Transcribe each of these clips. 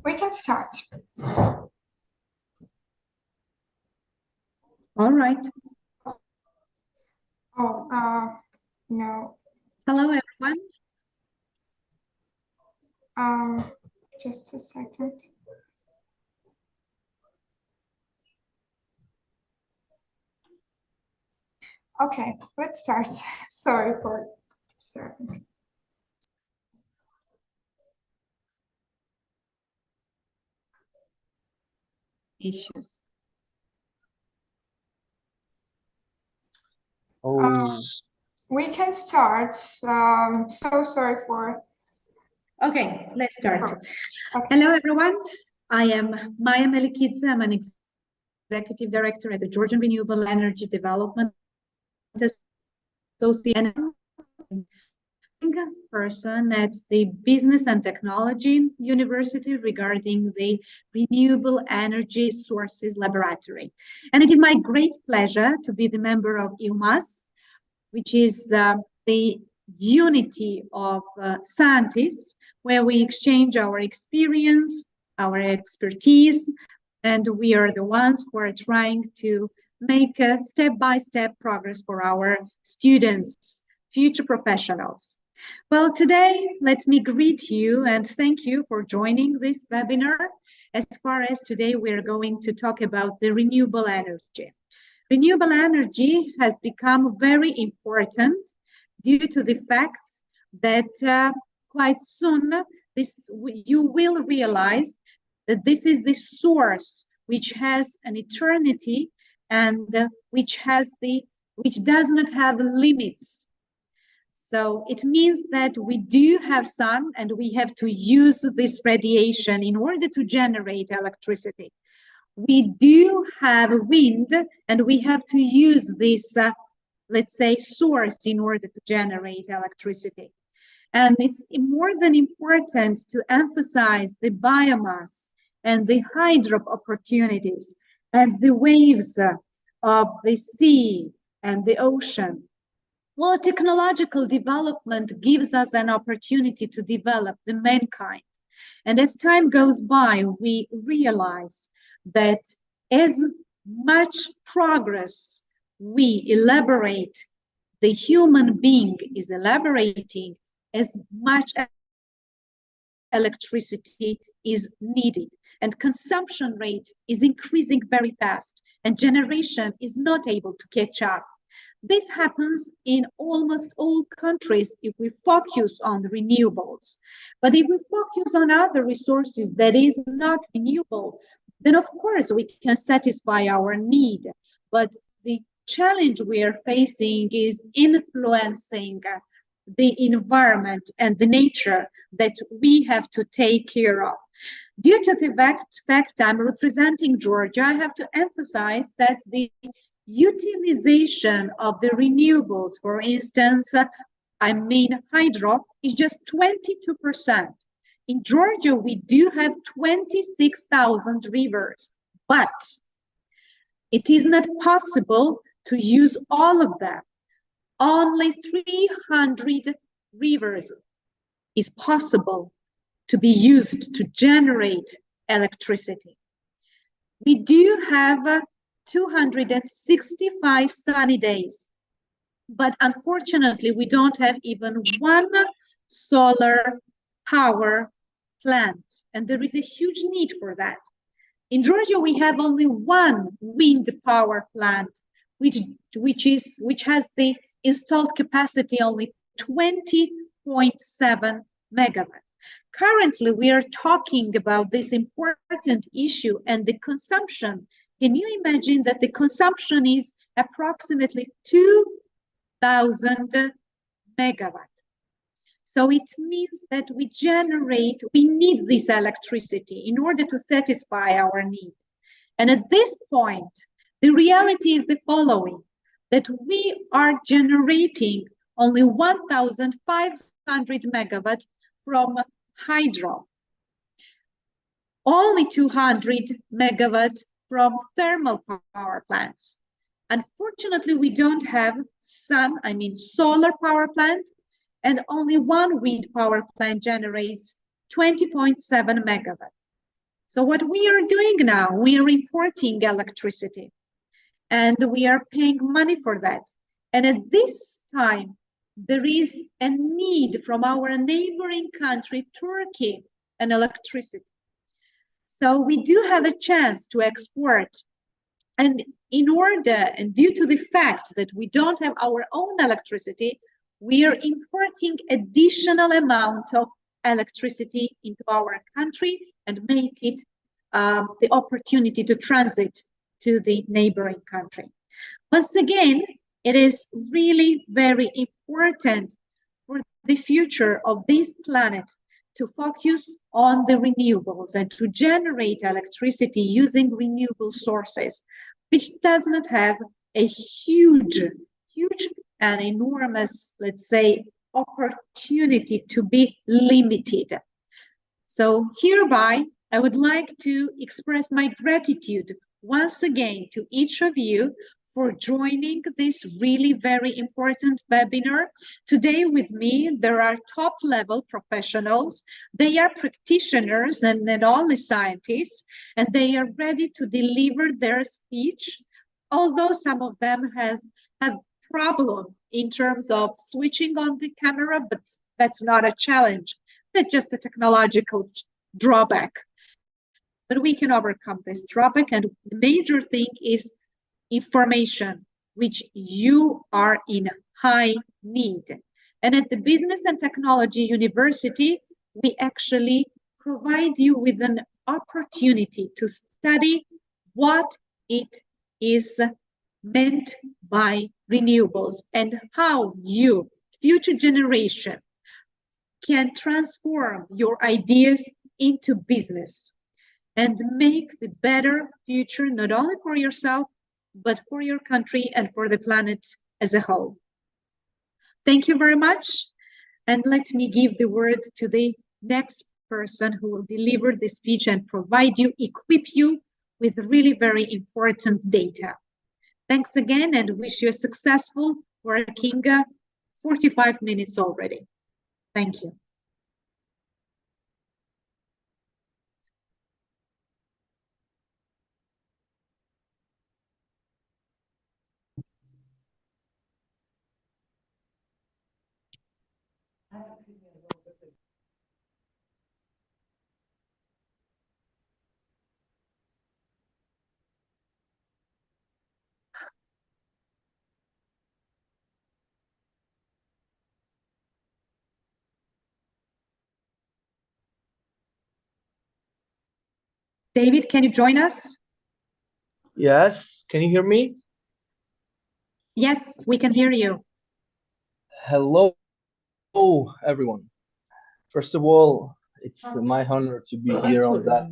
We can start. All right. Oh, no. Hello, everyone. Just a second. Okay, let's start. Sorry for disturbing. Issues. We can start. So sorry for. Okay, let's start. Okay. Hello, everyone. I am Maia Melikidze. I'm an executive director at the Georgian Renewable Energy Development Association, person at the Business and Technology University regarding the Renewable Energy Sources Laboratory. And it is my great pleasure to be the member of EUMMAS, which is the unity of scientists where we exchange our experience, our expertise, and we are the ones who are trying to make a step-by-step progress for our students, future professionals. Well, today, let me greet you and thank you for joining this webinar. As far as today, we're going to talk about the renewable energy. Renewable energy has become very important due to the fact that quite soon you will realize that this is the source which has an eternity and which does not have limits. So it means that we do have sun and we have to use this radiation in order to generate electricity. We do have wind and we have to use this, let's say, source in order to generate electricity. And it's more than important to emphasize the biomass and the hydro opportunities and the waves of the sea and the ocean. Well, technological development gives us an opportunity to develop the mankind. And as time goes by, we realize that as much progress we elaborate, the human being is elaborating, as much electricity is needed. And consumption rate is increasing very fast, and generation is not able to catch up. This happens in almost all countries if we focus on renewables. But if we focus on other resources that is not renewable, then of course we can satisfy our need. But the challenge we are facing is influencing the environment and the nature that we have to take care of. Due to the fact I'm representing Georgia, I have to emphasize that the utilization of the renewables, for instance, I mean hydro, is just 22%. In Georgia, we do have 26,000 rivers, but it is not possible to use all of them. Only 300 rivers is possible to be used to generate electricity. We do have 265 sunny days, but unfortunately we don't have even one solar power plant, and there is a huge need for that. In Georgia we have only one wind power plant, which has the installed capacity only 20.7 megawatts. Currently we are talking about this important issue and the consumption. Can you imagine that the consumption is approximately 2,000 megawatts? So it means that we need this electricity in order to satisfy our need. And at this point, the reality is the following, that we are generating only 1,500 megawatts from hydro, only 200 megawatts from thermal power plants. Unfortunately, we don't have solar power plant, and only one wind power plant generates 20.7 megawatts. So what we are doing now, we are importing electricity and we are paying money for that. And at this time, there is a need from our neighboring country, Turkey, an electricity. So we do have a chance to export. And in order, and due to the fact that we don't have our own electricity, we are importing additional amount of electricity into our country and make it the opportunity to transit to the neighboring country. Once again, it is really very important for the future of this planet to focus on the renewables and to generate electricity using renewable sources, which does not have a huge and enormous, let's say, opportunity to be limited. So hereby, I would like to express my gratitude once again to each of you for joining this really very important webinar. Today with me, there are top-level professionals. They are practitioners and not only scientists, and they are ready to deliver their speech, although some of them have problem in terms of switching on the camera, but that's not a challenge. That's just a technological drawback. But we can overcome this drawback, and the major thing is information, which you are in high need. And at the Business and Technology University, we actually provide you with an opportunity to study what it is meant by renewables and how you, future generation, can transform your ideas into business and make the better future, not only for yourself, but for your country and for the planet as a whole. Thank you very much. And let me give the word to the next person who will deliver the speech and provide you, equip you with really very important data. Thanks again, and wish you a successful working 45 minutes already. Thank you. David, can you join us? Yes, can you hear me? Yes, we can hear you. Hello, everyone. First of all, it's my honor to be here on that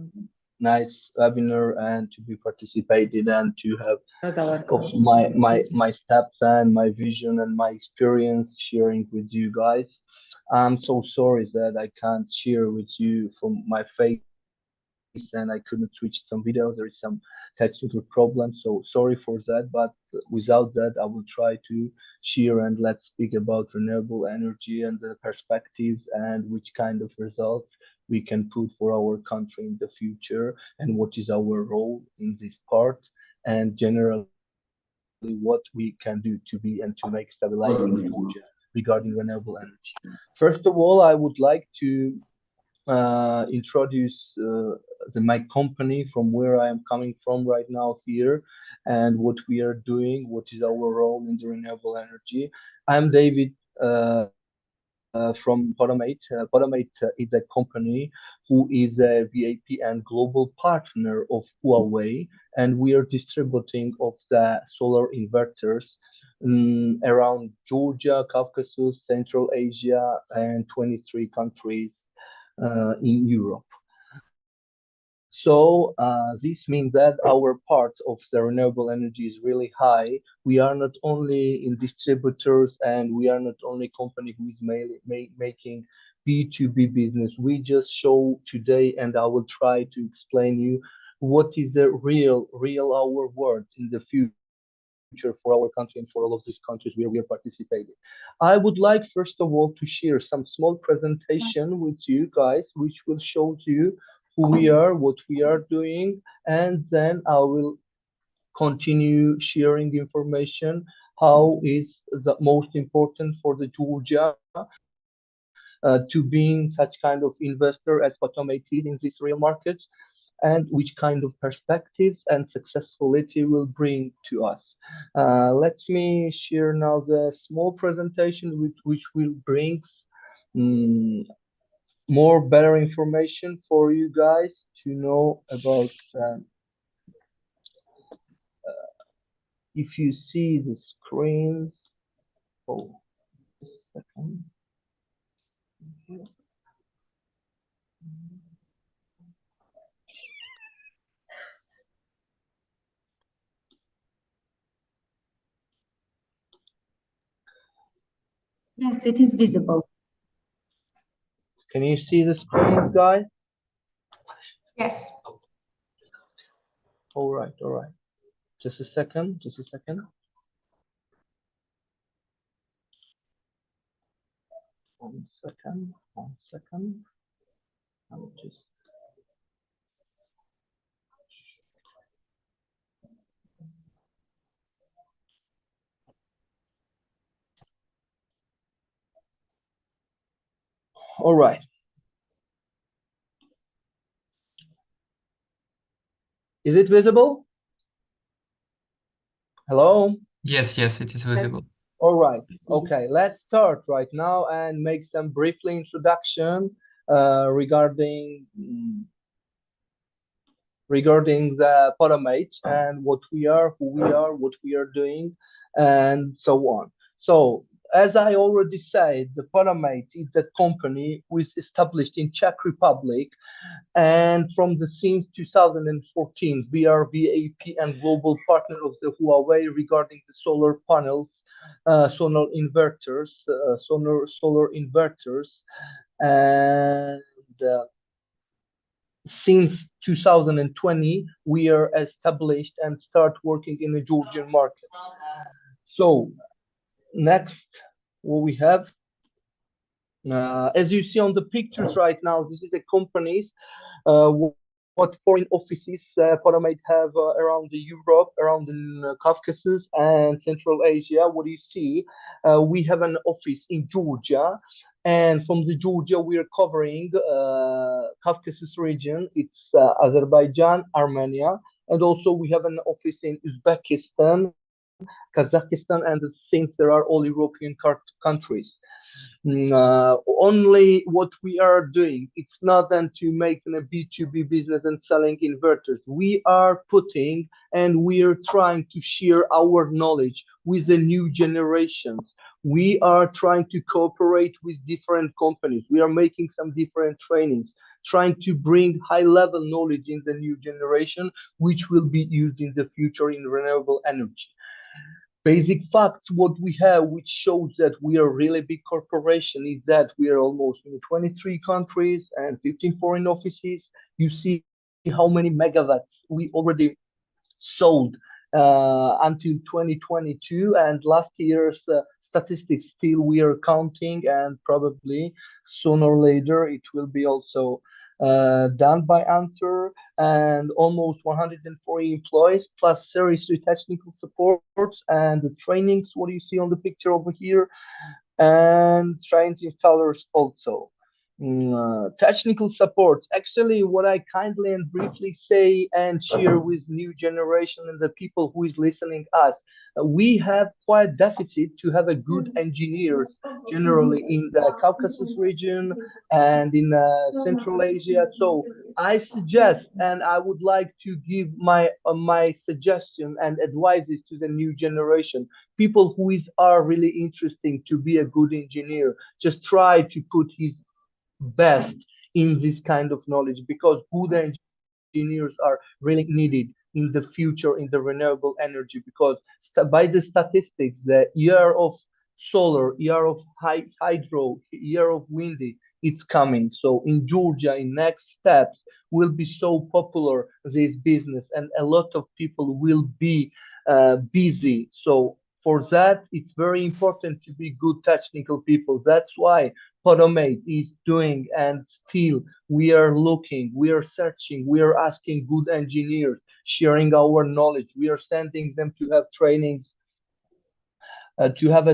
nice webinar and to be participated and to have of my steps and my vision and my experience sharing with you guys. I'm so sorry that I can't share with you from my face and I couldn't switch some videos. There is some technical problem, so sorry for that. But without that, I will try to share and let's speak about renewable energy and the perspectives and which kind of results we can put for our country in the future and what is our role in this part and generally what we can do to be and to make stabilizing the future regarding renewable energy. First of all, I would like to introduce my company from where I am coming from right now here and what we are doing, what is our role in the renewable energy. I'm David from Photomate. Photomate is a company who is a VIP and global partner of Huawei, and we are distributing of the solar inverters around Georgia, Caucasus, Central Asia, and 23 countries in Europe. So this means that our part of the renewable energy is really high. We are not only in distributors and we are not only a company who is making B2B business. We just show today and I will try to explain you what is the real our world in the future for our country and for all of these countries where we are participating. I would like first of all to share some small presentation with you guys, which will show to you who we are, what we are doing, and then I will continue sharing information how is the most important for the Georgia to being such kind of investor as Photomate is in this real market, and which kind of perspectives and successfulity will bring to us. Let me share now the small presentation which will bring more better information for you guys to know about. If you see the screens, oh, just a second. Yes, it is visible. Can you see the screens, guys? Yes. All right, all right. Just a second, just a second. One second, one second. I'll just. All right. Is it visible? Hello? Yes, yes, it is visible. All right. Okay, let's start right now and make some briefly introduction regarding the Photomate and what we are, who we are, what we are doing, and so on. So, as I already said, the Photomate is a company which is established in Czech Republic, and from the since 2014, we are VAP and global partner of the Huawei regarding the solar panels, solar inverters, solar inverters, and since 2020, we are established and start working in the Georgian market. So next, what we have, as you see on the pictures right now, this is a companies, what foreign offices Photomate have around the Europe, around the Caucasus and Central Asia. What do you see? We have an office in Georgia, and from the Georgia we are covering Caucasus region. It's Azerbaijan, Armenia, and also we have an office in Uzbekistan, Kazakhstan, and since there are all European countries. Only what we are doing, it's not then to make a B2B business and selling inverters. We are putting and we are trying to share our knowledge with the new generations. We are trying to cooperate with different companies. We are making some different trainings, trying to bring high-level knowledge in the new generation, which will be used in the future in renewable energy. Basic facts, what we have, which shows that we are really big corporation, is that we are almost in 23 countries and 15 foreign offices. You see how many megawatts we already sold until 2022, and last year's statistics still we are counting, and probably sooner or later it will be also done by answer, and almost 140 employees plus seriously technical support and the trainings, what you see on the picture over here, and trained installers also. Technical support, actually what I kindly and briefly say and share with new generation and the people who is listening us, we have quite deficit to have a good engineers generally in the Caucasus region and in Central Asia. So I suggest, and I would like to give my suggestion and advices to the new generation, people who are really interesting to be a good engineer, just try to put his best in this kind of knowledge, because good engineers are really needed in the future in the renewable energy, because by the statistics, the year of solar, year of hydro, year of windy, it's coming. So in Georgia, in next steps, will be so popular this business, and a lot of people will be busy. So For that, it's very important to be good technical people. That's why Photomate is doing, and still we are looking, we are searching, we are asking good engineers, sharing our knowledge. We are sending them to have trainings,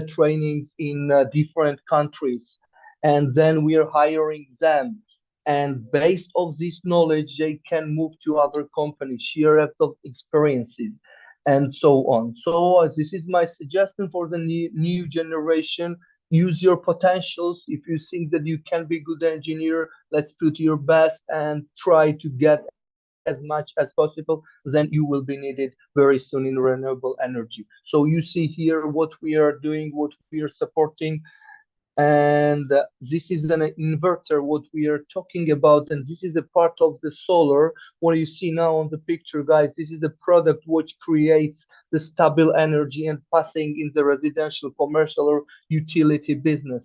trainings in different countries, and then we are hiring them. And based of this knowledge, they can move to other companies, share of experiences, and so on. So this is my suggestion for the new generation. Use your potentials. If you think that you can be a good engineer, let's put your best and try to get as much as possible, then you will be needed very soon in renewable energy. So you see here what we are doing, what we are supporting, and this is an inverter, what we are talking about, and this is a part of the solar. What you see now on the picture, guys, this is a product which creates the stable energy and passing in the residential, commercial, or utility business.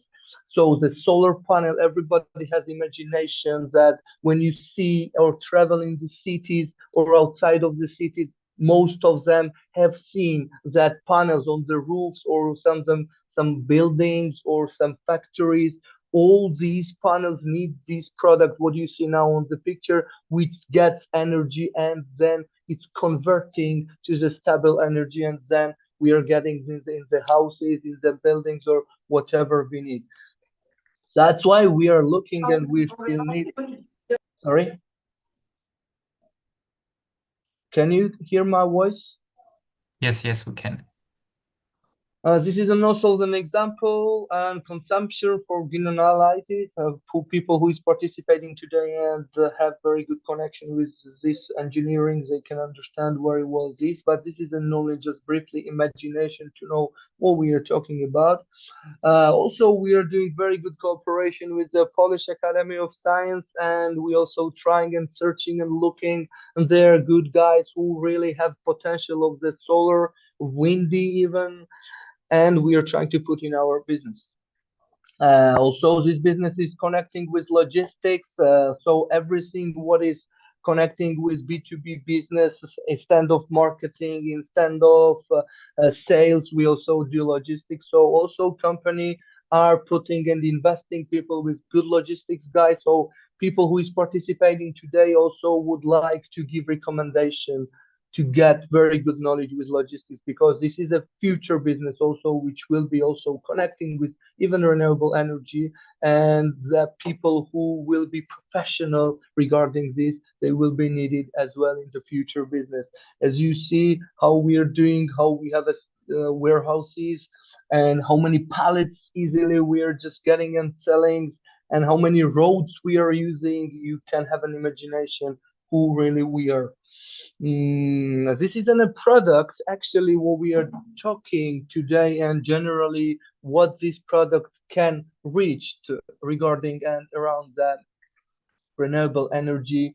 So the solar panel, everybody has imagination that when you see or travel in the cities or outside of the cities, most of them have seen that panels on the roofs or some buildings or some factories. All these panels need this product, what you see now on the picture, which gets energy and then it's converting to the stable energy, and then we are getting in the houses, in the buildings, or whatever we need. That's why we are looking, and we still need. Sorry? Can you hear my voice? Yes, yes, we can. This is also an example and consumption for green analysis for people who is participating today and have very good connection with this engineering. They can understand very well this, but this is only just briefly imagination to know what we are talking about. Also, we are doing very good cooperation with the Polish Academy of Science, and we also trying and searching and looking, and they're good guys who really have potential of the solar, windy even, and we are trying to put in our business. Also, this business is connecting with logistics. So everything what is connecting with B2B business, instead of marketing, instead of sales, we also do logistics. So also company are putting and investing people with good logistics guys. So people who is participating today also would like to give recommendation to get very good knowledge with logistics, because this is a future business also, which will be also connecting with even renewable energy, and the people who will be professional regarding this, they will be needed as well in the future business. As you see how we are doing, how we have a warehouses, and how many pallets easily we are just getting and selling, and how many roads we are using, you can have an imagination who really we are. This is a product actually what we are talking today, and generally what this product can reach to regarding and around that renewable energy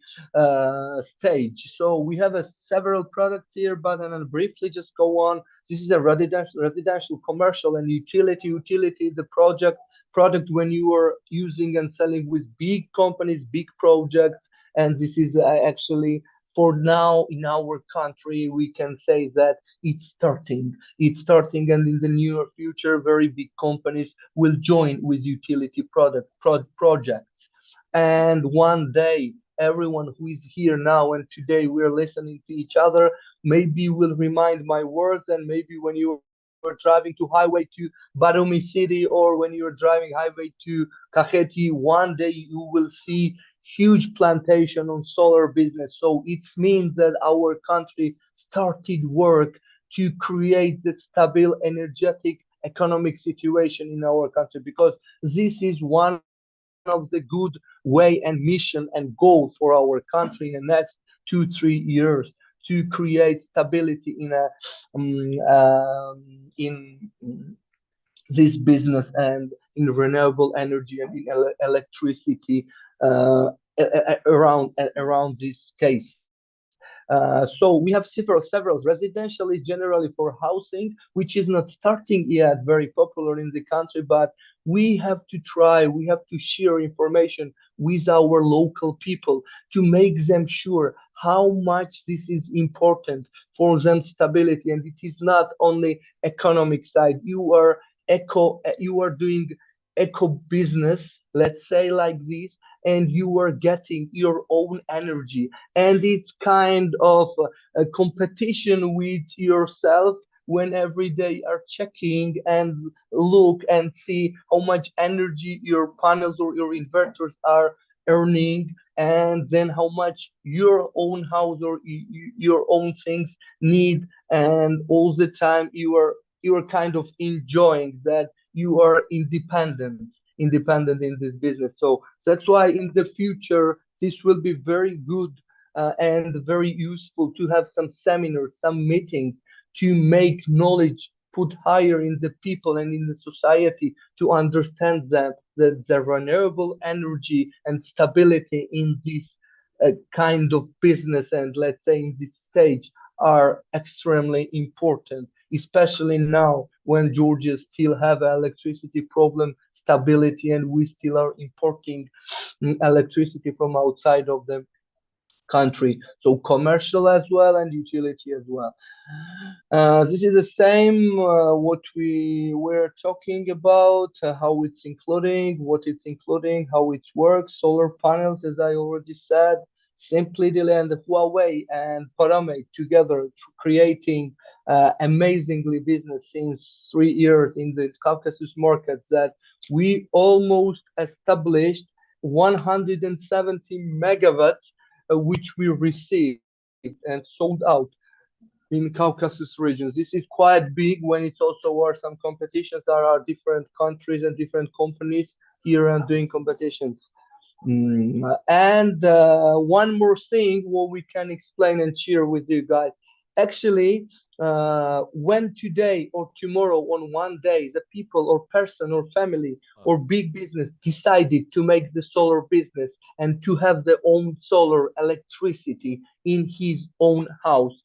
stage. So we have several products here, but I'll briefly just go on. This is a residential, commercial, and utility. Utility, the product when you are using and selling with big companies, big projects, and this is actually for now in our country, we can say that it's starting. It's starting, and in the near future, very big companies will join with utility projects. And one day, everyone who is here now and today, we're listening to each other, maybe will remind my words, and maybe when you are driving to highway to Batumi city, or when you're driving highway to Kakheti, one day you will see huge plantation on solar business. So it means that our country started work to create the stable, energetic, economic situation in our country, because this is one of the good way and mission and goal for our country in the next 2-3 years, to create stability in this business and in renewable energy and in electricity around this case. So we have several. Residential is generally for housing, which is not starting yet very popular in the country, but we have to try, we have to share information with our local people to make them sure how much this is important for them stability. And it is not only economic side. You are doing eco business, let's say like this, and you are getting your own energy, and it's kind of a competition with yourself when every day are checking and look and see how much energy your panels or your inverters are earning, and then how much your own house or your own things need, and all the time you are kind of enjoying that you are independent in this business. So that's why in the future this will be very good and very useful to have some seminars, some meetings, to make knowledge put higher in the people and in the society, to understand that the renewable energy and stability in this kind of business, and let's say in this stage, are extremely important, especially now when Georgia still have an electricity problem stability, and we still are importing electricity from outside of the country, so commercial as well and utility as well. This is the same what we were talking about, how it's including, what it's including, how it works. Solar panels, as I already said, simply Delay and Huawei and Photomate together creating amazingly business since 3 years in the Caucasus market, that we almost established 170 megawatts, which we received and sold out in Caucasus regions. This is quite big when it's also are some competitions. There are different countries and different companies here and doing competitions. And one more thing what we can explain and share with you guys. Actually, when today or tomorrow on one day the people or person or family or big business decided to make the solar business and to have their own solar electricity in his own house,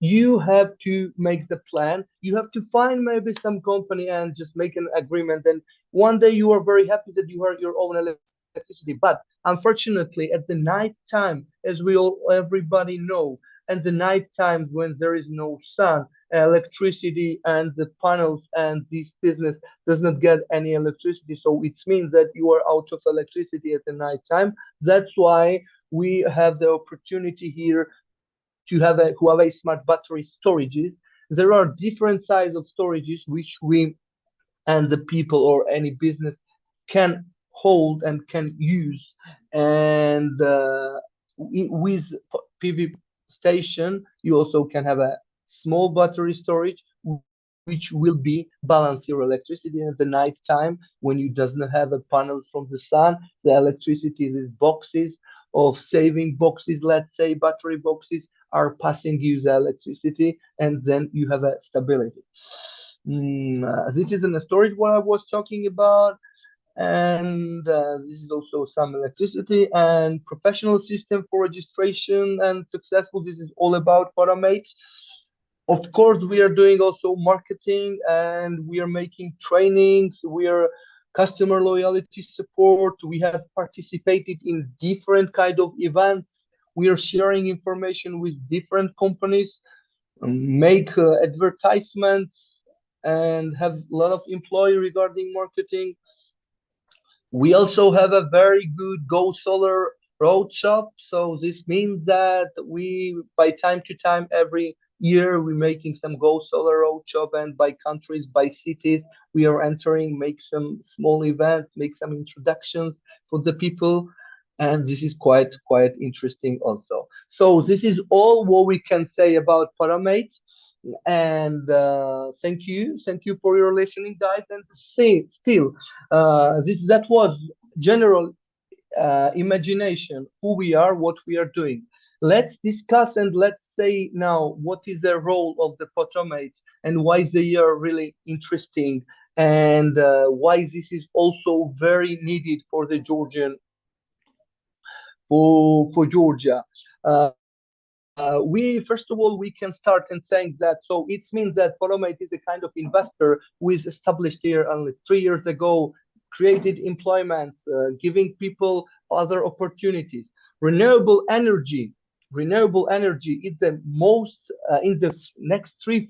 you have to make the plan. You have to find maybe some company and just make an agreement, and one day you are very happy that you have your own electricity. But unfortunately at the night time, as we all everybody know, at the night times when there is no sun, electricity and the panels and this business does not get any electricity, so it means that you are out of electricity at the night time. That's why we have the opportunity here to have a Huawei smart battery storages. There are different sizes of storages which we and the people or any business can hold and can use, and with PV station you also can have a small battery storage which will be balance your electricity at the night time when you does not have a panels from the sun. The electricity, these boxes of saving boxes, let's say battery boxes, are passing you the electricity, and then you have a stability. This is in the storage what I was talking about, and this is also some electricity and professional system for registration and successful. This is all about Photomate. Of course, we are doing also marketing, and we are making trainings. We are customer loyalty support. We have participated in different kind of events. We are sharing information with different companies, make advertisements, and have a lot of employee regarding marketing. We also have a very good Go Solar road shop. So this means that we, by time to time, every year, we're making some Go Solar road shop, and by countries, by cities, we are entering, make some small events, make some introductions for the people. And this is quite interesting also. So this is all what we can say about Photomate. And thank you for your listening, guys. And still that was general imagination, who we are, what we are doing. Let's discuss and let's say now what is the role of the Photomate and why they are really interesting, and why this is also very needed for the Georgian, for Georgia. We first of all we can start in saying that, so it means that Photomate is a kind of investor who is established here only 3 years ago, created employment, giving people other opportunities. Renewable energy renewable energy is the most in the next three,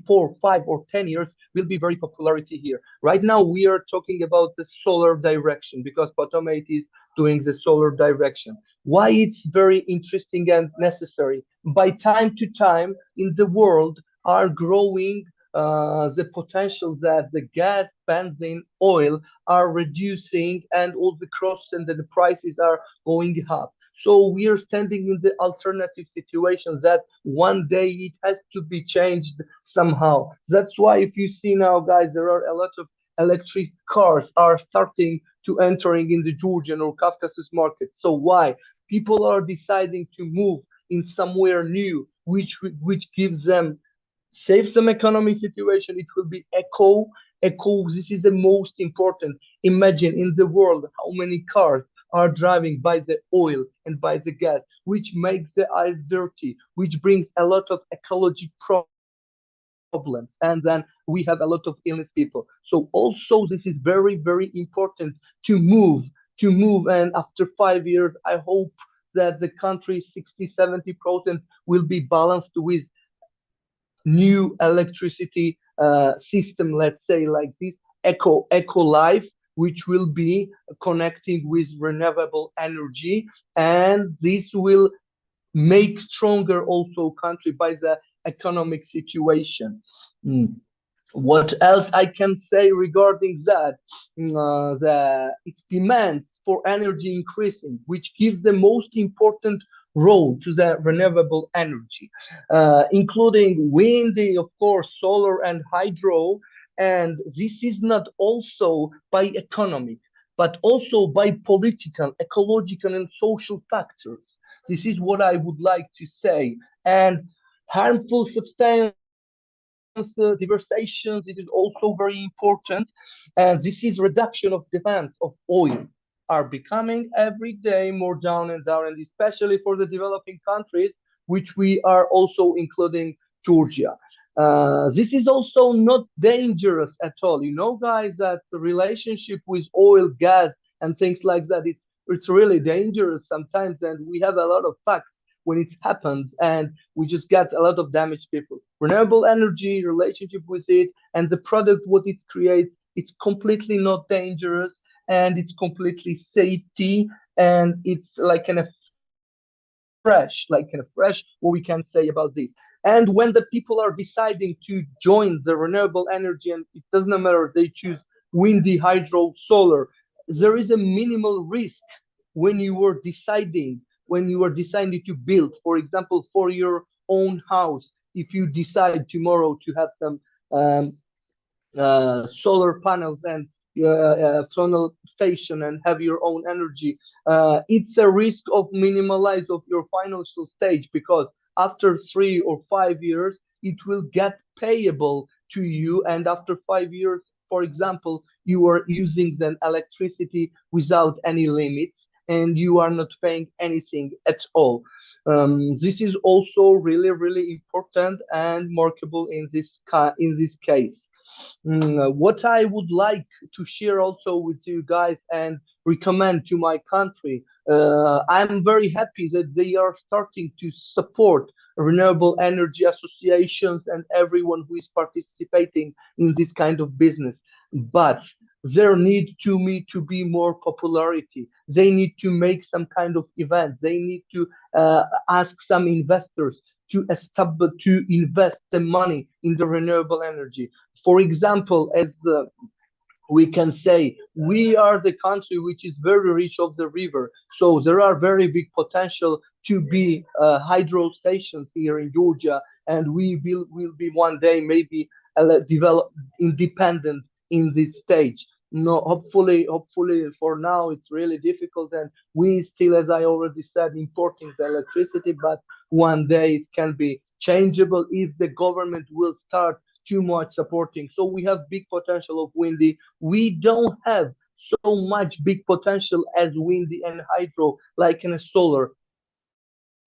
4, 5, or 10 years will be very popularity here. Right now, we are talking about the solar direction because Photomate is doing the solar direction. Why it's very interesting and necessary? By time to time in the world are growing the potential that the gas, benzene, oil are reducing, and all the costs and the prices are going up. So we are standing in the alternative situation that one day it has to be changed somehow. That's why if you see now, guys, there are a lot of electric cars are starting to entering in the Georgian or Caucasus market. So why? People are deciding to move in somewhere new, which gives them save some economy situation. It will be eco. This is the most important. Imagine in the world how many cars are driving by the oil and by the gas, which makes the air dirty, which brings a lot of ecology problems, and then we have a lot of illness people. So also this is very, very important to move. And after 5 years, I hope that the country 60-70% will be balanced with new electricity system, let's say like this, eco life, which will be connecting with renewable energy, and this will make stronger also country by the economic situation. What else I can say regarding that? Its demands for energy increasing, which gives the most important role to the renewable energy, including windy, of course, solar and hydro. And this is not also by economic, but also by political, ecological, and social factors. This is what I would like to say. And harmful substances, deforestation, this is also very important. And this is reduction of demand of oil are becoming every day more down and down, and especially for the developing countries, which we are also including Georgia. This is also not dangerous at all. You know, guys, that the relationship with oil, gas, and things like that, it's really dangerous sometimes, and we have a lot of facts when it happens, and we just get a lot of damaged people. Renewable energy, relationship with it, and the product what it creates, it's completely not dangerous, and it's completely safety, and it's like kind of fresh, what we can say about this. And when the people are deciding to join the renewable energy, and it doesn't matter, they choose windy, hydro, solar, there is a minimal risk when you are deciding to build, for example, for your own house. If you decide tomorrow to have some solar panels and solar station and have your own energy, it's a risk of minimalize of your financial stage, because after 3 or 5 years it will get payable to you, and after 5 years, for example, you are using the electricity without any limits, and you are not paying anything at all. This is also really, really important and markable in this case. What I would like to share also with you guys and recommend to my country, I'm very happy that they are starting to support renewable energy associations and everyone who is participating in this kind of business. But there need to be more popularity. They need to make some kind of event. They need to ask some investors to invest the money in the renewable energy. For example, as we can say, we are the country which is very rich of the river, so there are very big potential to be hydro stations here in Georgia, and we will be one day maybe develop independent in this stage. No, hopefully for now it's really difficult, and we still, as I already said, importing the electricity, but one day it can be changeable if the government will start too much supporting. So we have big potential of windy. We don't have so much big potential as windy and hydro like in a solar,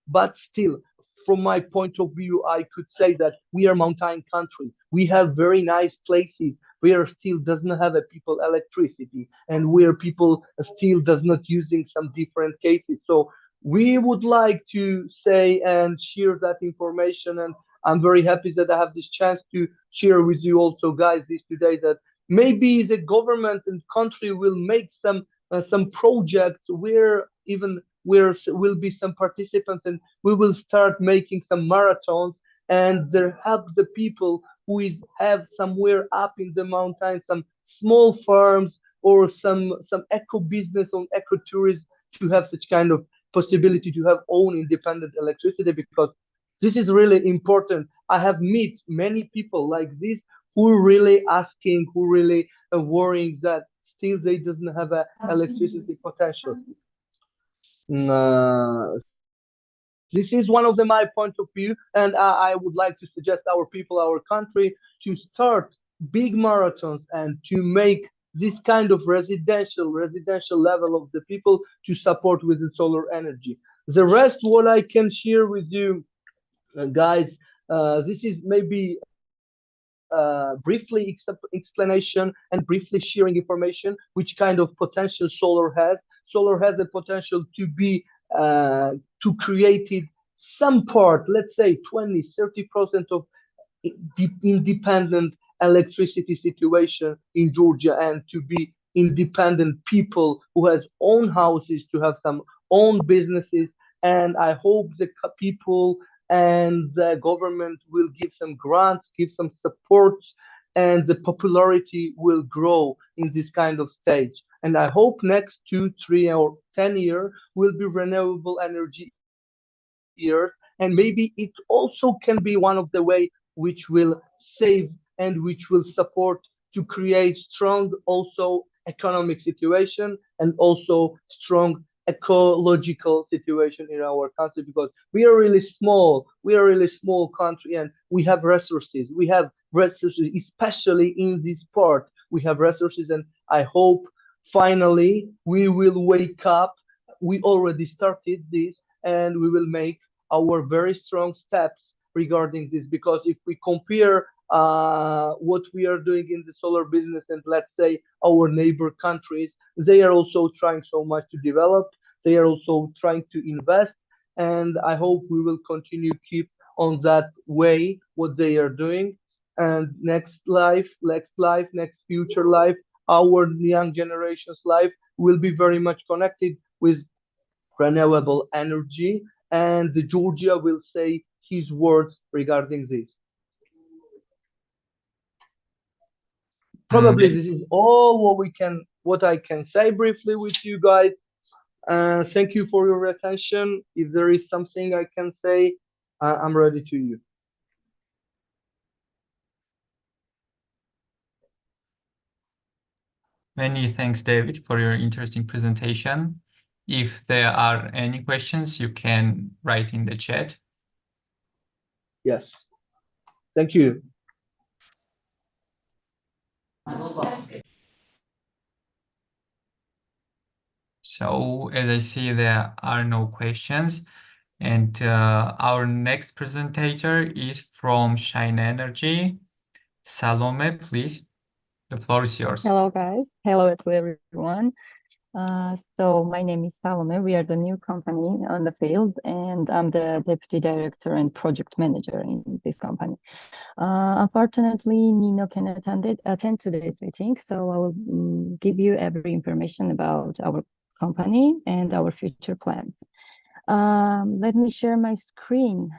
but still, from my point of view, I could say that we are mountain country. We have very nice places where still doesn't have a people electricity, and where people still does not using some different cases. So We would like to say and share that information, and I'm very happy that I have this chance to share with you also, guys, this today, that maybe the government and country will make some projects where even will be some participants, and we will start making some marathons, and there help the people who have somewhere up in the mountains some small farms or some eco business on eco tourism, to have such kind of possibility to have own independent electricity, because this is really important. I have met many people like this who are really asking, who really are worrying that still they doesn't have a electricity potential. Uh, this is one of my point of view, and I would like to suggest our people, our country, to start big marathons and to make this kind of residential level of the people to support with the solar energy. The rest, what I can share with you, guys, this is maybe briefly explanation and briefly sharing information which kind of potential solar has. Solar has the potential to be to create it some part, let's say 20-30% of independent electricity situation in Georgia, and to be independent people who has own houses, to have some own businesses. And I hope the people and the government will give some grants, give some support, and the popularity will grow in this kind of stage. And I hope next 2, 3, or 10 years will be renewable energy years, and maybe it also can be one of the way which will save and which will support to create strong also economic situation and also strong ecological situation in our country, because we are really small, country, and we have resources, especially in this part we have resources. And I hope finally we will wake up. We already started this, and we will make our very strong steps regarding this, because if we compare what we are doing in the solar business and let's say our neighbor countries, they are also trying so much to develop, they are also trying to invest, and I hope we will continue keep on that way what they are doing. And next future life, our young generation's life will be very much connected with renewable energy, and the Georgia will say his words regarding this. Probably this is all what I can say briefly with you guys. Thank you for your attention. If there is something I can say, I'm ready to you. Many thanks, David, for your interesting presentation. If there are any questions, you can write in the chat. Yes. Thank you. So, as I see, there are no questions. And our next presenter is from Shine Energy. Salome, please. The floor is yours. Hello, guys. Hello to everyone. So my name is Salome. We are the new company on the field, and I'm the deputy director and project manager in this company. Unfortunately, Nino can attend today's meeting, so I will give you every information about our company and our future plans. Let me share my screen.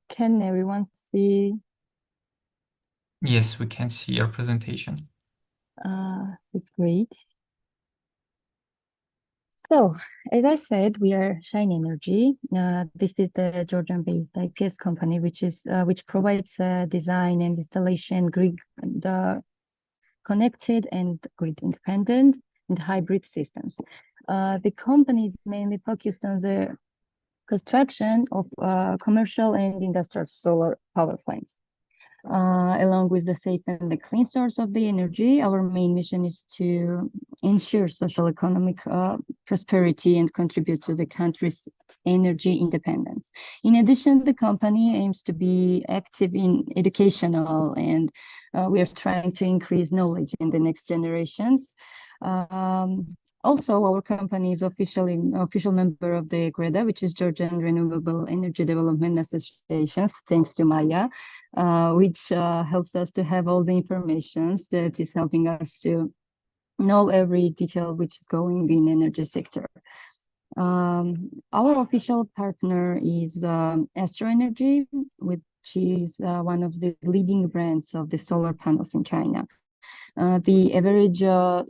Can everyone see? Yes, we can see your presentation. It's great. So, as I said, we are Shine Energy. This is the Georgian-based IPS company, which provides design and installation the connected and grid independent and hybrid systems. The company is mainly focused on the construction of commercial and industrial solar power plants. Along with the safe and the clean source of the energy, our main mission is to ensure social economic prosperity and contribute to the country's energy independence. In addition, the company aims to be active in educational, and we are trying to increase knowledge in the next generations. Also, our company is official member of the GREDA, which is Georgian Renewable Energy Development Associations, thanks to Maia, which helps us to have all the information that is helping us to know every detail which is going in energy sector. Our official partner is Astro Energy, which is one of the leading brands of the solar panels in China. The average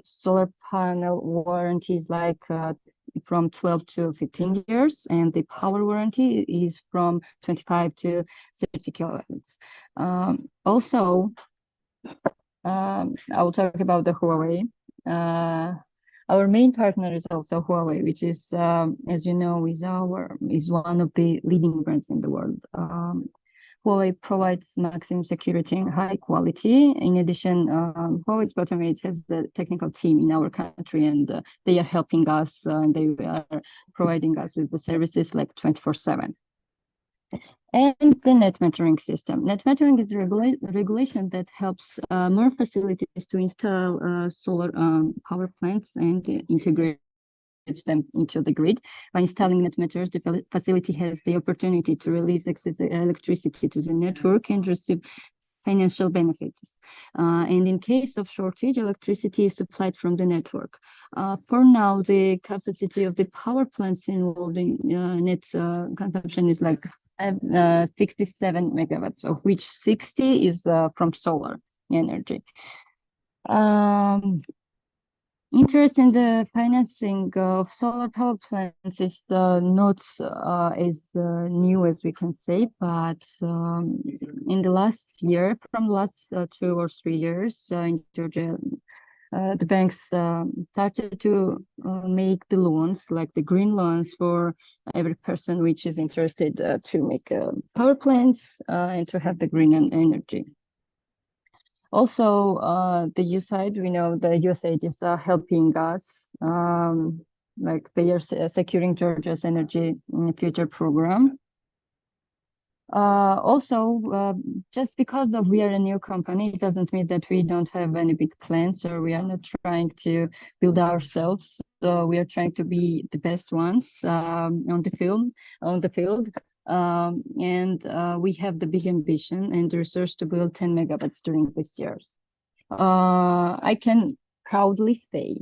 solar panel warranty is like from 12 to 15 years, and the power warranty is from 25 to 30 kilowatts. Also, I will talk about the Huawei. Our main partner is also Huawei, which is, as you know, is one of the leading brands in the world. Huawei provides maximum security and high quality. In addition, Huawei's Photomate has the technical team in our country, and they are helping us, and they are providing us with the services like 24/7. And the net metering system. Net metering is a regulation that helps more facilities to install solar power plants and integrate them into the grid. By installing net meters, the facility has the opportunity to release excess electricity to the network and receive financial benefits. And in case of shortage, electricity is supplied from the network. For now, the capacity of the power plants involved in net consumption is like 67 megawatts, of which 60 is from solar energy. Interest in the financing of solar power plants is not as new as we can say, but in the last year, from the last 2 or 3 years in Georgia, the banks started to make the loans, like the green loans for every person which is interested to make power plants and to have the green energy. Also, the USAID, we know the USAID is helping us, like they are securing Georgia's energy in the future program. Also, just because we are a new company, it doesn't mean that we don't have any big plans, or we are not trying to build ourselves. So we are trying to be the best ones on the field. And we have the big ambition and the research to build 10 megawatts during this years. I can proudly say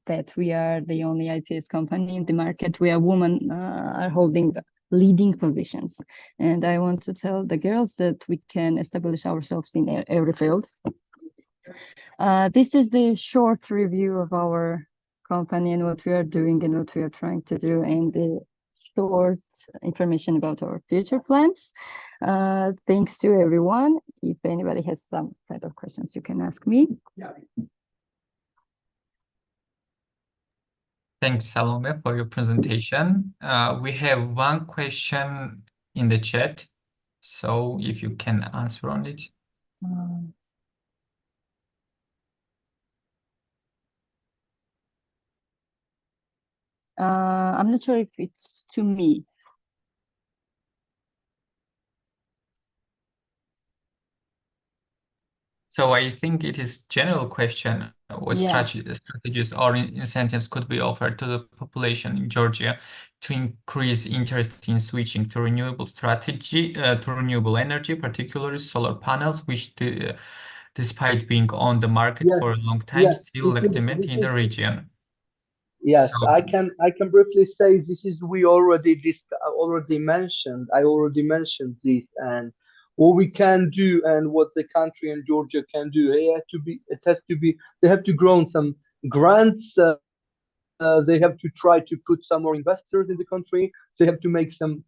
that we are the only IPS company in the market where women are holding leading positions. And I want to tell the girls that we can establish ourselves in every field. This is the short review of our company and what we are doing and what we are trying to do, and the short information about our future plans. Thanks to everyone. If anybody has some kind of questions, you can ask me. Thanks, Salome, for your presentation. We have one question in the chat, so if you can answer on it. I'm not sure if it's to me. So I think it is general question. What strategies or incentives could be offered to the population in Georgia to increase interest in switching to renewable energy, particularly solar panels, which despite being on the market for a long time, still lack demand in the region. Yes, So, I can briefly say this is I already mentioned this, and what we can do and what the country and Georgia can do. They have to grow some grants. They have to try to put some more investors in the country. They have to make some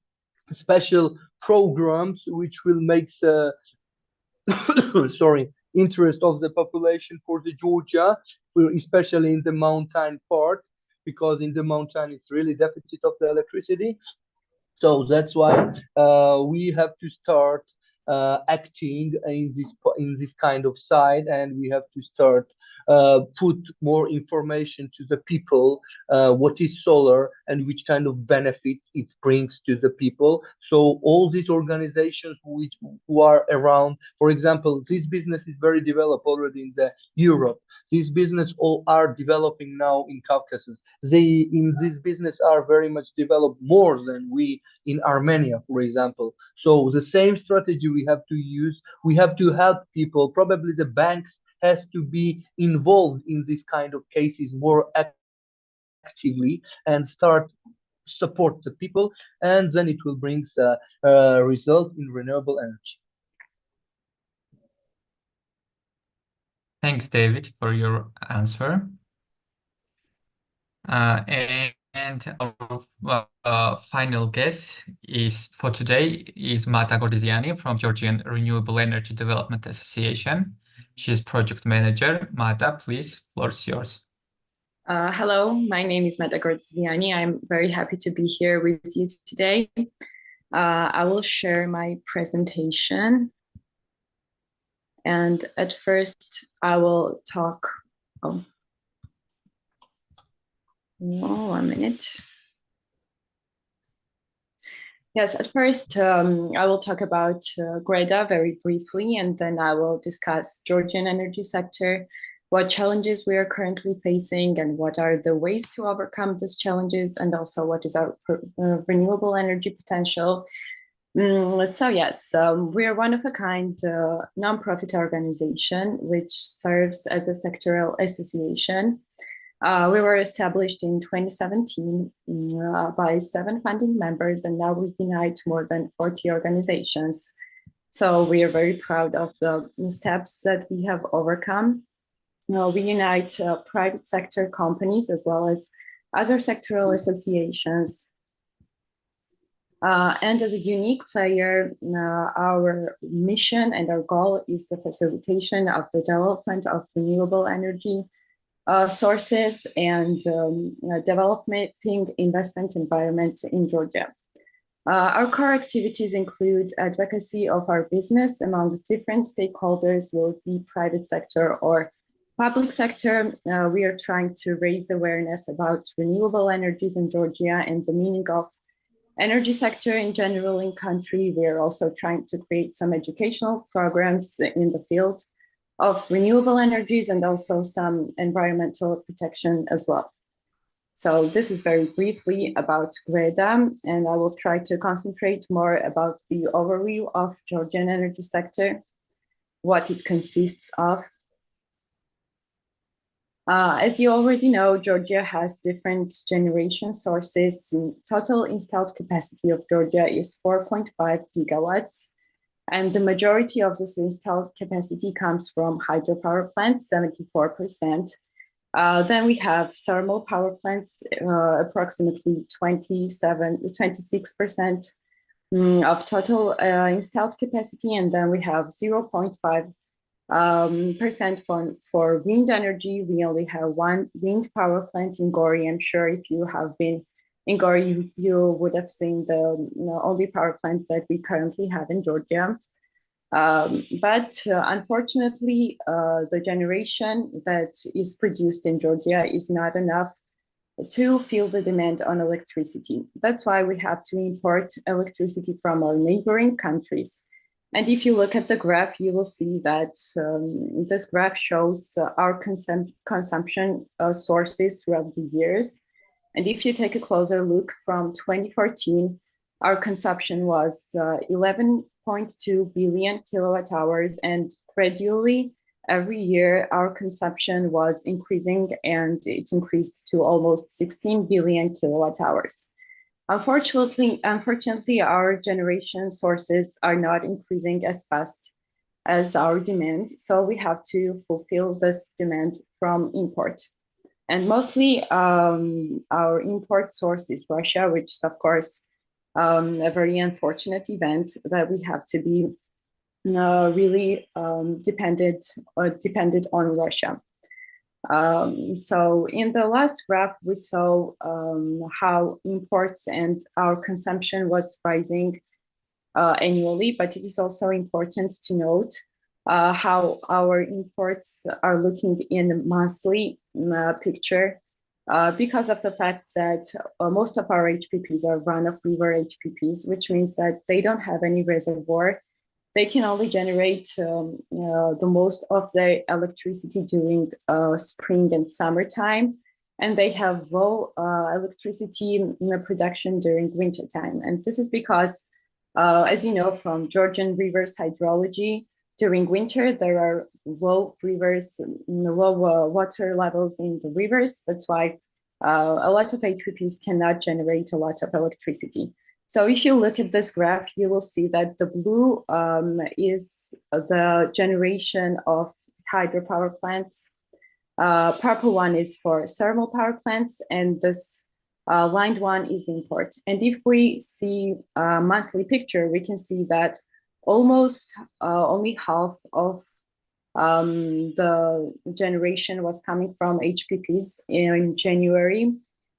special programs which will make the interest of the population for the Georgia, especially in the mountain part, because in the mountain it's really deficit of the electricity. So that's why we have to start acting in this kind of side, and we have to start put more information to the people, what is solar and which kind of benefits it brings to the people. So all these organizations who are around, for example, this business is very developed already in the Europe. These business all are developing now in Caucasus. They in this business are very much developed more than we in Armenia, for example. So the same strategy we have to use. We have to help people. Probably the banks has to be involved in this kind of cases more actively and start support the people, and then it will bring a result in renewable energy. Thanks, David, for your answer. And our final guest is for today is Mata Gordeziani from Georgian Renewable Energy Development Association. She's project manager. Mata, please, floor is yours. Hello, my name is Maia Melikidze. I'm very happy to be here with you today. I will share my presentation. And at first, I will talk. Oh, 1 minute. Yes, at first, I will talk about GREDA very briefly, and then I will discuss Georgian energy sector, what challenges we are currently facing, and what are the ways to overcome these challenges, and also what is our renewable energy potential. So yes, we are one of a kind nonprofit organization which serves as a sectoral association. We were established in 2017 by 7 funding members, and now we unite more than 40 organizations. So we are very proud of the steps that we have overcome. We unite private sector companies as well as other sectoral associations. And as a unique player, our mission and our goal is the facilitation of the development of renewable energy sources and developing investment environment in Georgia. Our core activities include advocacy of our business among different stakeholders, will it be private sector or public sector. We are trying to raise awareness about renewable energies in Georgia and the meaning of energy sector in general in country. We are also trying to create some educational programs in the field of renewable energies and also some environmental protection as well. So this is very briefly about GREDA, and I will try to concentrate more about the overview of Georgian energy sector, what it consists of. As you already know, Georgia has different generation sources. Total installed capacity of Georgia is 4.5 gigawatts. And the majority of this installed capacity comes from hydropower plants, 74%. Then we have thermal power plants, approximately 26% of total installed capacity. And then we have 0.5% for wind energy. We only have 1 wind power plant in Gori. I'm sure if you have been in Gori, you would have seen the only power plant that we currently have in Georgia. But unfortunately, the generation that is produced in Georgia is not enough to fill the demand on electricity. That's why we have to import electricity from our neighboring countries. And if you look at the graph, you will see that this graph shows our consumption sources throughout the years. And if you take a closer look from 2014, our consumption was 11.2 billion kilowatt hours, and gradually every year our consumption was increasing, and it increased to almost 16 billion kilowatt hours. Unfortunately, our generation sources are not increasing as fast as our demand, so we have to fulfill this demand from import. And mostly our import source is Russia, which is of course a very unfortunate event that we have to be really dependent on Russia. So in the last graph, we saw how imports and our consumption was rising annually, but it is also important to note how our imports are looking in a monthly picture, because of the fact that most of our HPPs are run-of-river HPPs, which means that they don't have any reservoir. They can only generate the most of their electricity during spring and summertime, and they have low electricity production during wintertime. And this is because, as you know, from Georgian rivers hydrology, during winter, there are low water levels in the rivers. That's why a lot of HPPs cannot generate a lot of electricity. So if you look at this graph, you will see that the blue is the generation of hydropower plants. Purple one is for thermal power plants, and this lined one is import. And if we see a monthly picture, we can see that almost only half of the generation was coming from HPPs in January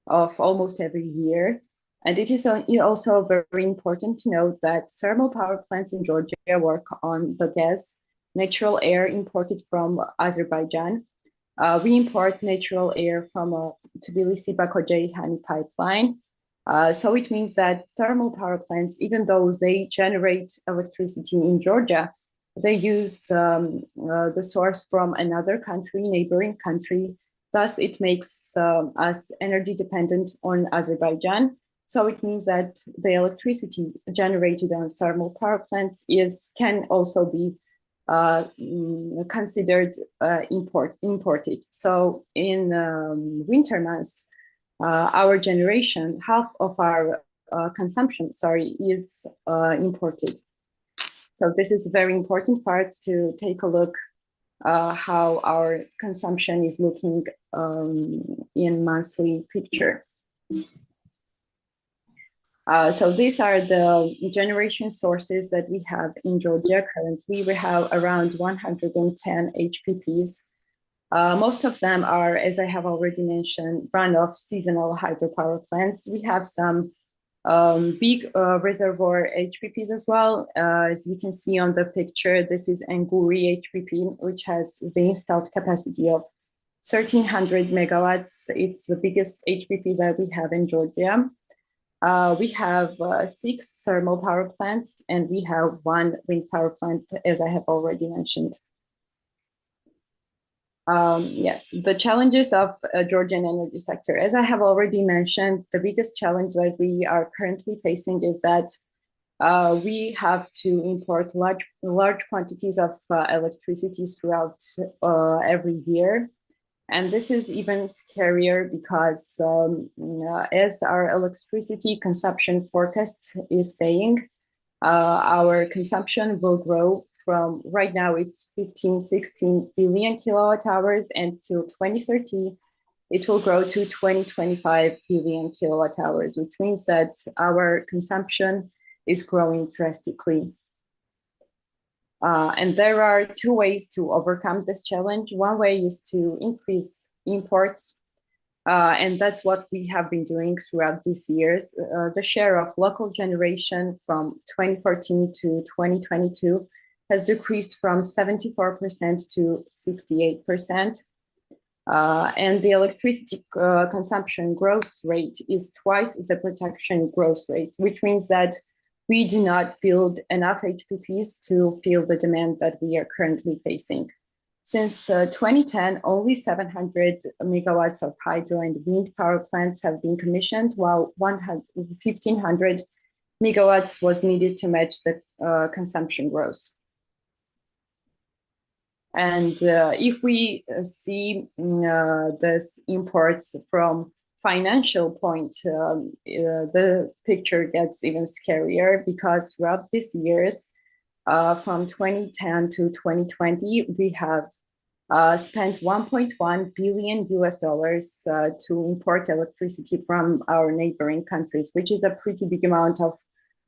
of almost every year. And it is also very important to note that thermal power plants in Georgia work on the gas, natural air imported from Azerbaijan. We import natural air from a Tbilisi-Bakojeihani pipeline. So it means that thermal power plants, even though they generate electricity in Georgia, they use the source from another country, neighboring country. Thus, it makes us energy dependent on Azerbaijan. So it means that the electricity generated on thermal power plants can also be considered imported. So in winter months, our generation, half of our consumption, is imported. So this is a very important part to take a look how our consumption is looking in monthly picture. So these are the generation sources that we have in Georgia. Currently, we have around 110 HPPs. Most of them are, as I have already mentioned, runoff seasonal hydropower plants. We have some big reservoir HPPs as well. As you can see on the picture, this is Anguri HPP, which has the installed capacity of 1,300 megawatts. It's the biggest HPP that we have in Georgia. We have 6 thermal power plants, and we have 1 wind power plant, as I have already mentioned. Yes, the challenges of Georgian energy sector. As I have already mentioned, the biggest challenge that we are currently facing is that we have to import large quantities of electricity throughout every year. And this is even scarier because as our electricity consumption forecast is saying, our consumption will grow from right now it's 15-16 billion kilowatt hours, and till 2030, it will grow to 20-25 billion kilowatt hours, which means that our consumption is growing drastically. And there are 2 ways to overcome this challenge. One way is to increase imports, and that's what we have been doing throughout these years. The share of local generation from 2014 to 2022 has decreased from 74% to 68%. And the electricity consumption growth rate is twice the production growth rate, which means that we do not build enough HPPs to fill the demand that we are currently facing. Since 2010, only 700 megawatts of hydro and wind power plants have been commissioned, while 1,500 megawatts was needed to match the consumption growth. And if we see this imports from financial point, the picture gets even scarier, because throughout these years, from 2010 to 2020, we have spent $1.1 billion to import electricity from our neighboring countries, which is a pretty big amount of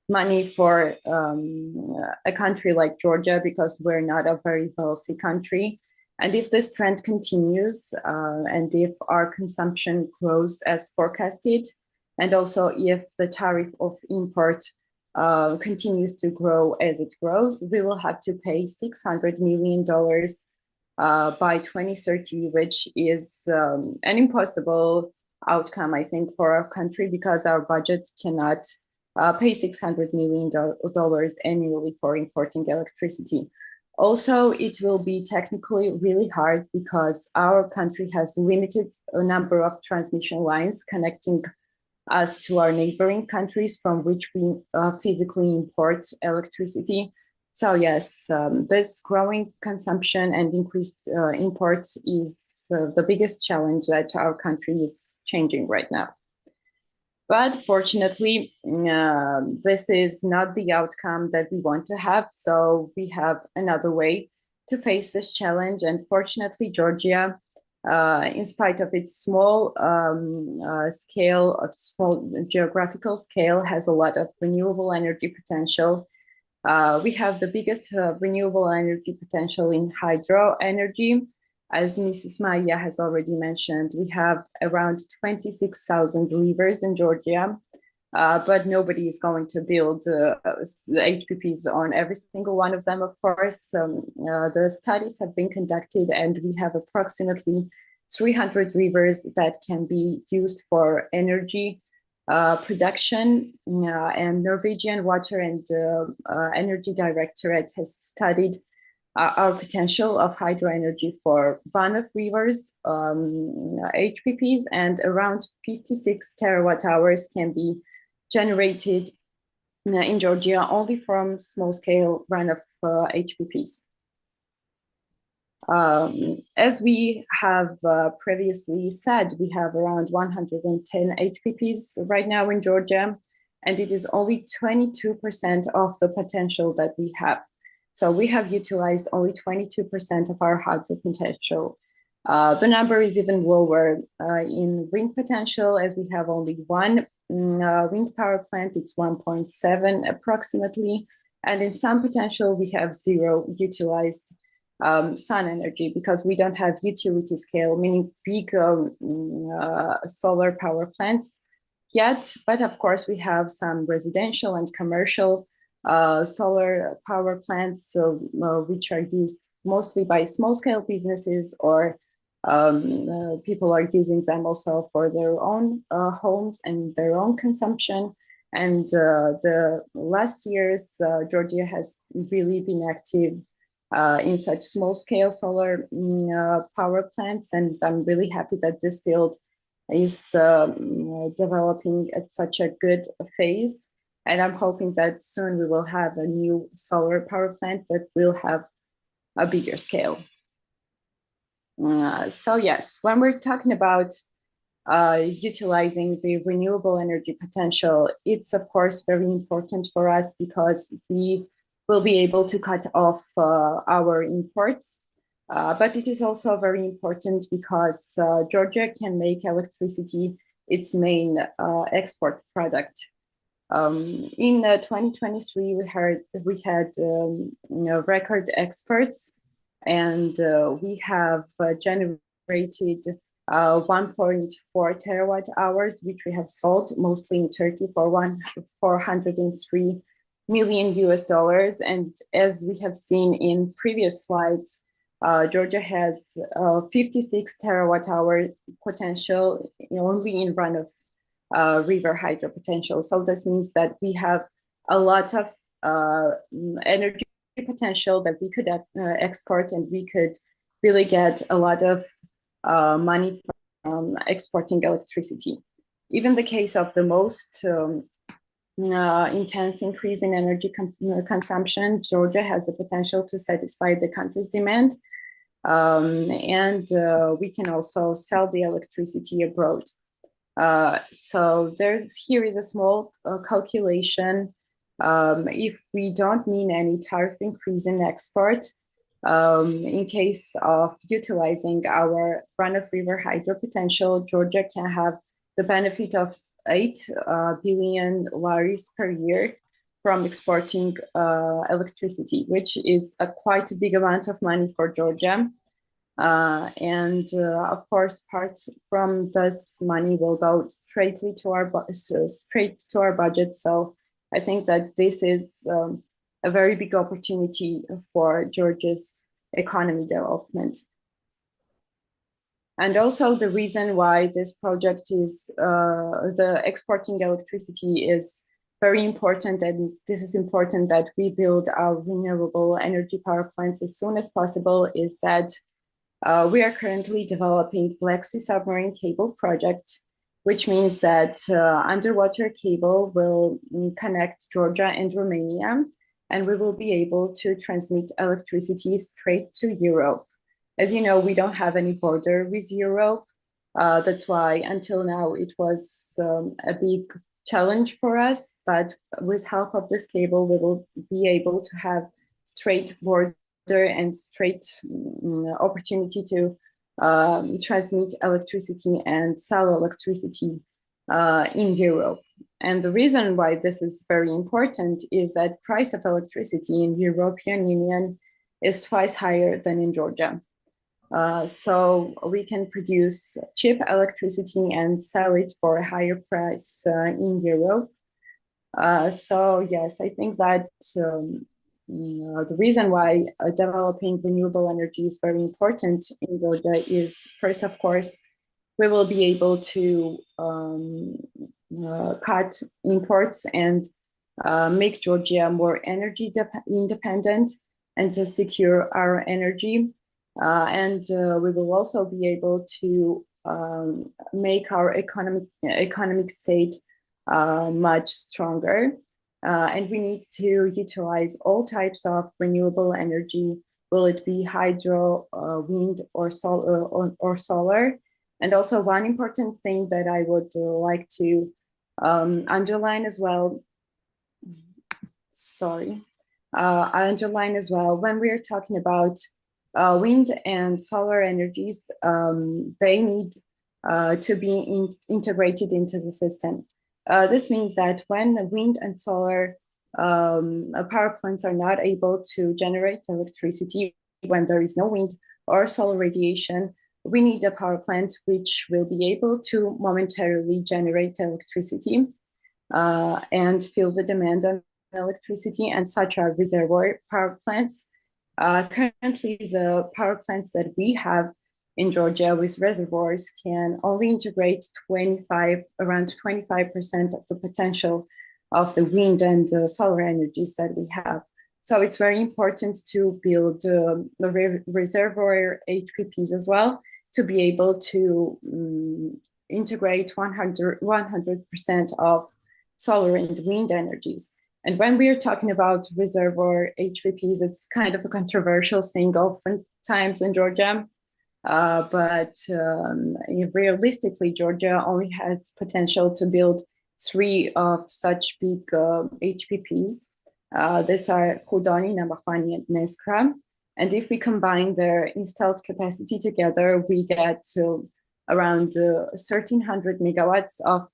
money for a country like Georgia, because we're not a very wealthy country. And if this trend continues, and if our consumption grows as forecasted, and also if the tariff of import continues to grow as it grows, we will have to pay $600 million by 2030, which is an impossible outcome, I think, for our country, because our budget cannot pay $600 million annually for importing electricity. Also, it will be technically really hard because our country has limited a number of transmission lines connecting us to our neighboring countries from which we physically import electricity. So yes, this growing consumption and increased imports is the biggest challenge that our country is changing right now. But fortunately, this is not the outcome that we want to have. So we have another way to face this challenge. And fortunately, Georgia, in spite of its small geographical scale, has a lot of renewable energy potential. We have the biggest renewable energy potential in hydro energy. As Mrs. Maia has already mentioned, we have around 26,000 rivers in Georgia, but nobody is going to build the HPPs on every single one of them, of course. The studies have been conducted, and we have approximately 300 rivers that can be used for energy production, and Norwegian Water and Energy Directorate has studied our potential of hydro energy for one-off rivers, HPPs, and around 56 terawatt hours can be generated in Georgia only from small-scale runoff HPPs. As we have previously said, we have around 110 HPPs right now in Georgia, and it is only 22% of the potential that we have. So we have utilized only 22% of our hydro potential. The number is even lower in wind potential, as we have only one wind power plant. It's 1.7 approximately. And in sun potential, we have 0 utilized sun energy, because we don't have utility scale, meaning big solar power plants yet. But of course, we have some residential and commercial solar power plants, which are used mostly by small-scale businesses, or people are using them also for their own homes and their own consumption. And the last years, Georgia has really been active in such small-scale solar power plants, and I'm really happy that this field is developing at such a good phase. And I'm hoping that soon we will have a new solar power plant that will have a bigger scale. So yes, when we're talking about utilizing the renewable energy potential, it's of course very important for us, because we will be able to cut off our imports. But it is also very important because Georgia can make electricity its main export product. In 2023, we had record exports, and we have generated 1.4 terawatt hours, which we have sold mostly in Turkey for $403 million US. And as we have seen in previous slides, Georgia has 56 terawatt hour potential only in run of river hydro potential. So this means that we have a lot of energy potential that we could export, and we could really get a lot of money from exporting electricity. Even the case of the most intense increase in energy consumption, Georgia has the potential to satisfy the country's demand. And we can also sell the electricity abroad. So here is a small calculation. If we don't mean any tariff increase in export, in case of utilizing our run-of-river hydro potential, Georgia can have the benefit of 8 billion laris per year from exporting electricity, which is a quite big amount of money for Georgia. And of course, parts from this money will go straight to our budget. So I think that this is a very big opportunity for Georgia's economy development. And also the reason why this project is, the exporting electricity is very important, and this is important that we build our renewable energy power plants as soon as possible, is that we are currently developing Black Sea submarine cable project, which means that underwater cable will connect Georgia and Romania, and we will be able to transmit electricity straight to Europe. As you know, we don't have any border with Europe. That's why until now it was a big challenge for us, but with help of this cable, we will be able to have straight border and straight opportunity to transmit electricity and sell electricity in Europe. And the reason why this is very important is that price of electricity in European Union is twice higher than in Georgia. So we can produce cheap electricity and sell it for a higher price in Europe. So yes, I think that the reason why developing renewable energy is very important in Georgia is, first, of course, we will be able to cut imports and make Georgia more energy independent and to secure our energy. And we will also be able to make our economic state much stronger. And we need to utilize all types of renewable energy, will it be hydro, wind, or solar. And also one important thing that I would like to underline as well, I underline as well, when we are talking about wind and solar energies, they need to be integrated into the system. This means that when the wind and solar power plants are not able to generate electricity, when there is no wind or solar radiation, we need a power plant which will be able to momentarily generate electricity and fill the demand on electricity, and such are reservoir power plants. Currently, the power plants that we have in Georgia with reservoirs can only integrate around 25% of the potential of the wind and solar energies that we have. So it's very important to build the reservoir HPPs as well, to be able to integrate 100% of solar and wind energies. And when we are talking about reservoir HPPs, it's kind of a controversial thing oftentimes in Georgia. But realistically, Georgia only has potential to build 3 of such big HPPs. These are Khudoni, Namakhani, and Neskra. And if we combine their installed capacity together, we get around 1,300 megawatts of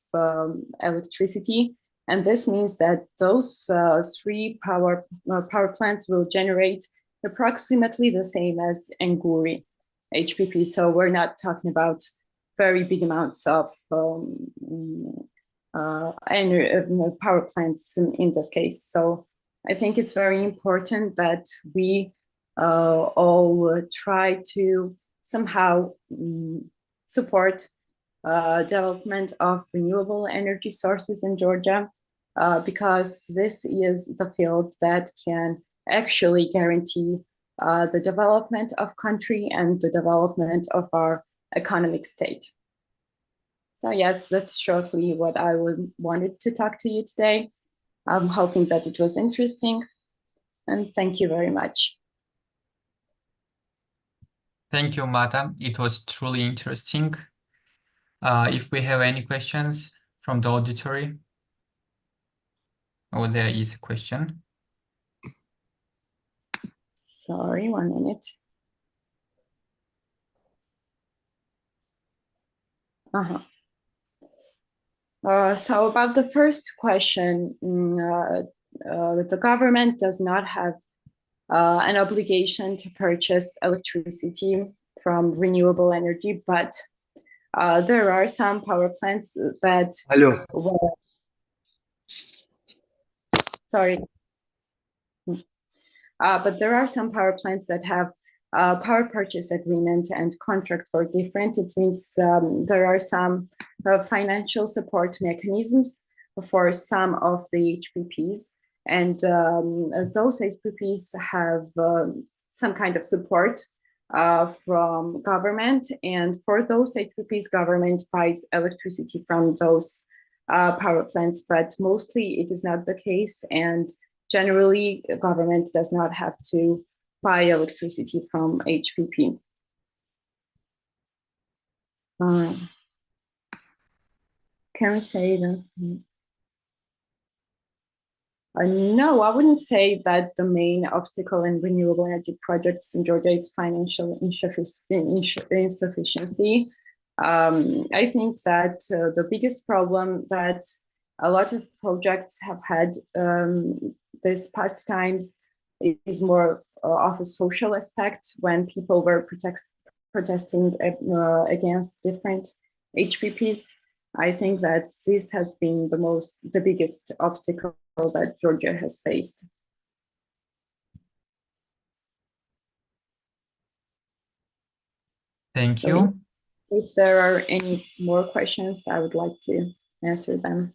electricity. And this means that those 3 power plants will generate approximately the same as Nguri HPP. So we're not talking about very big amounts of power plants in this case. So I think it's very important that we all try to somehow support development of renewable energy sources in Georgia, because this is the field that can actually guarantee the development of country and the development of our economic state. So yes, that's shortly what I wanted to talk to you today. I'm hoping that it was interesting, and thank you very much. Thank you, Mata. It was truly interesting. If we have any questions from the auditory. Oh, there is a question. Sorry, 1 minute. So about the first question, the government does not have an obligation to purchase electricity from renewable energy, but there are some power plants that Hello. Sorry. But there are some power plants that have power purchase agreement and contract for different. It means there are some financial support mechanisms for some of the HPPs, and those HPPs have some kind of support from government, and for those HPPs, government buys electricity from those power plants, but mostly it is not the case, and generally government does not have to buy electricity from HPP. Can we say that? No, I wouldn't say that the main obstacle in renewable energy projects in Georgia is financial insufficiency. I think that the biggest problem that a lot of projects have had this past times is more of a social aspect, when people were protesting against different HPPs. I think that this has been the biggest obstacle that Georgia has faced. Thank you. If there are any more questions, I would like to answer them.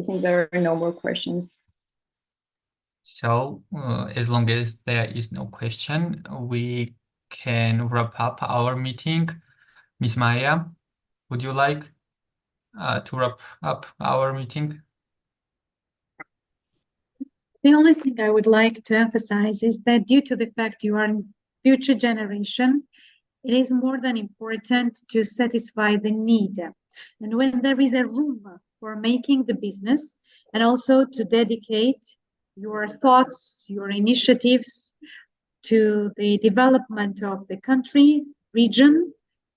I think there are no more questions. So, as long as there is no question, we can wrap up our meeting. Ms. Maia, would you like to wrap up our meeting? The only thing I would like to emphasize is that due to the fact you are a future generation, it is more than important to satisfy the need. And when there is a room for making the business, and also to dedicate your thoughts, your initiatives to the development of the country, region,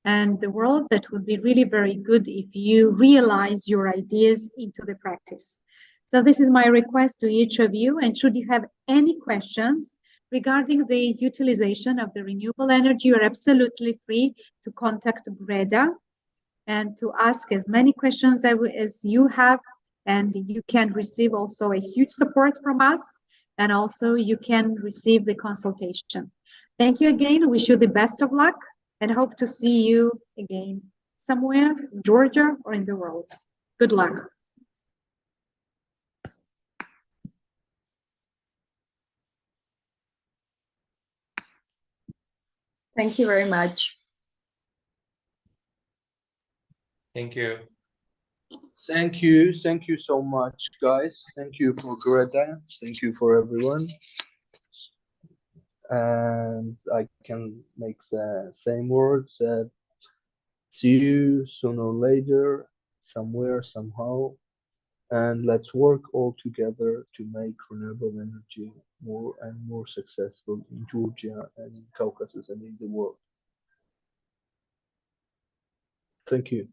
and the world, that would be really very good if you realize your ideas into the practice. So this is my request to each of you, and should you have any questions regarding the utilization of the renewable energy, you're absolutely free to contact GREDA and to ask as many questions as you have, and you can receive also a huge support from us, and also you can receive the consultation. Thank you again. Wish you the best of luck, and hope to see you again somewhere in Georgia or in the world. Good luck. Thank you very much. Thank you. Thank you so much, guys. Thank you for GREDA. Thank you for everyone. And I can make the same words. See you sooner or later, somewhere, somehow. And let's work all together to make renewable energy more and more successful in Georgia and in Caucasus and in the world. Thank you.